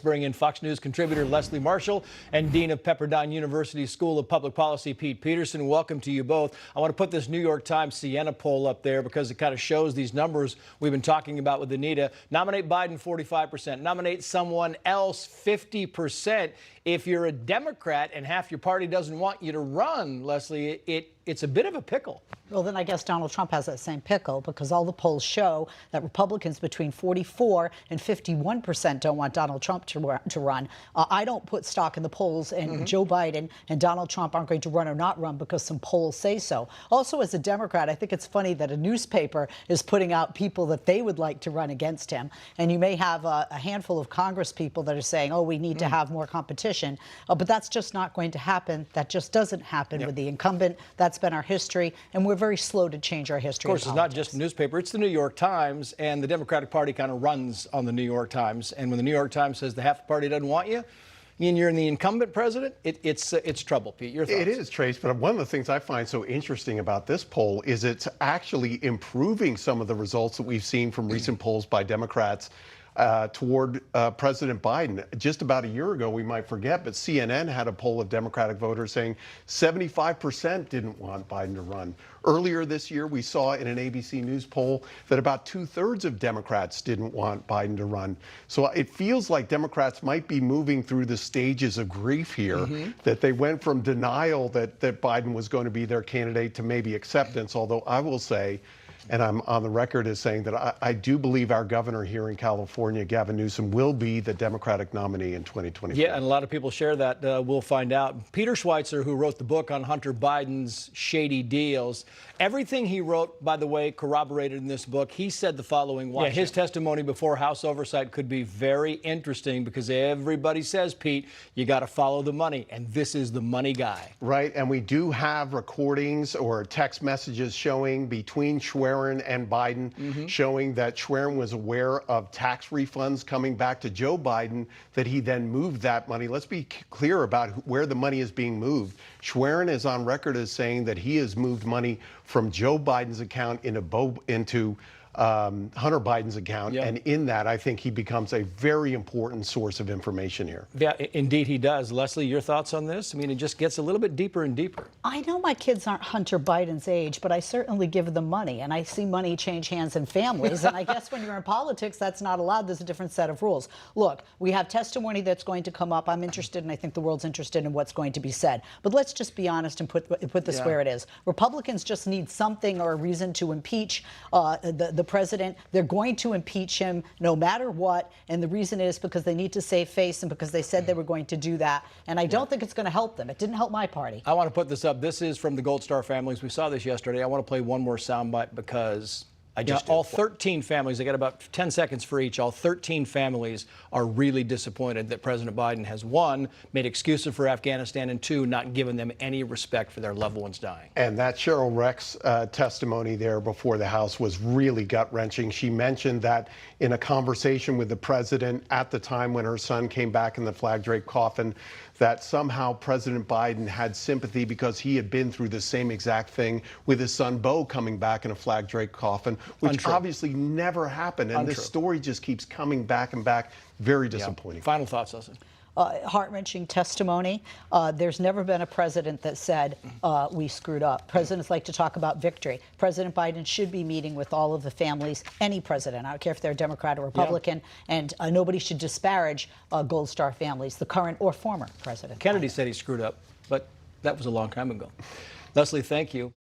bring in Fox News contributor Leslie Marshall and Dean of Pepperdine University School of Public Policy, Pete Peterson. Welcome to you both. I want to put this New York Times Siena poll up there because it kind of shows these numbers we've been talking about with Anita. Nominate Biden, 45%. Nominate someone else, 50%. If you're a Democrat and half your party doesn't want you to run, Leslie, it's a bit of a pickle. Well, then I guess Donald Trump has that same pickle because all the polls show that Republicans between 44 and 51% don't want Donald Trump to run. I don't put stock in the polls, and Joe Biden and Donald Trump aren't going to run or not run because some polls say so. Also, as a Democrat, I think it's funny that a newspaper is putting out people that they would like to run against him. And you may have a handful of Congress people that are saying, oh, we need to have more competition. But that's just not going to happen. That just doesn't happen with the incumbent. That's been our history, and we're very slow to change our history. Of course, it's not just a newspaper, it's the New York Times, and the Democratic Party kind of runs on the New York Times. And when the New York Times says the half the party doesn't want you, and you're in the incumbent president, it's trouble. Pete, your thoughts? It is, Trace, but one of the things I find so interesting about this poll is it's actually improving some of the results that we've seen from recent polls by Democrats toward President Biden. Just about a year ago, we might forget, but CNN had a poll of Democratic voters saying 75% didn't want Biden to run. Earlier this year, we saw in an ABC News poll that about 2/3 of Democrats didn't want Biden to run. So it feels like Democrats might be moving through the stages of grief here, that they went from denial that Biden was going to be their candidate to maybe acceptance, although I will say, and I'm on the record as saying that I do believe our governor here in California, Gavin Newsom, will be the Democratic nominee in 2024. Yeah, and a lot of people share that. We'll find out. Peter Schweitzer, who wrote the book on Hunter Biden's shady deals, everything he wrote, by the way, corroborated in this book. He said the following. Yeah, his testimony before House Oversight could be very interesting because everybody says, Pete, you got to follow the money, and this is the money guy. Right, and we do have recordings or text messages showing between Schwerin and Biden, showing that Schwerin was aware of tax refunds coming back to Joe Biden, that he then moved that money. Let's be clear about where the money is being moved. Schwerin is on record as saying that he has moved money from Joe Biden's account into Hunter Biden's account, and in that, I think he becomes a very important source of information here. Yeah, indeed he does. Leslie, your thoughts on this? I mean, it just gets a little bit deeper and deeper. I know my kids aren't Hunter Biden's age, but I certainly give them money, and I see money change hands in families, and I guess when you're in politics, that's not allowed. There's a different set of rules. Look, we have testimony that's going to come up. I'm interested, and I think the world's interested in what's going to be said. But let's just be honest and put this where it is. Republicans just need something or a reason to impeach the president. They're going to impeach him no matter what, and the reason is because they need to save face and because they said they were going to do that, and I don't think it's going to help them. It didn't help my party. I want to put this up. This is from the Gold Star families. We saw this yesterday. I want to play one more soundbite because all 13 families, they got about 10 seconds for each. All 13 families are really disappointed that President Biden has, one, made excuses for Afghanistan, and two, not given them any respect for their loved ones dying. And that Cheryl Rex testimony there before the House was really gut-wrenching. She mentioned that in a conversation with the president at the time when her son came back in the flag-draped coffin, that somehow President Biden had sympathy because he had been through the same exact thing with his son Beau coming back in a flag-draped coffin, which obviously never happened. And this story just keeps coming back and back. Very disappointing. Final thoughts, Leslie? Heart-wrenching testimony. There's never been a president that said, we screwed up. Presidents like to talk about victory. President Biden should be meeting with all of the families, any president. I don't care if they're Democrat or Republican, and nobody should disparage Gold Star families, the current or former president. Kennedy said he screwed up, but that was a long time ago. Leslie, thank you.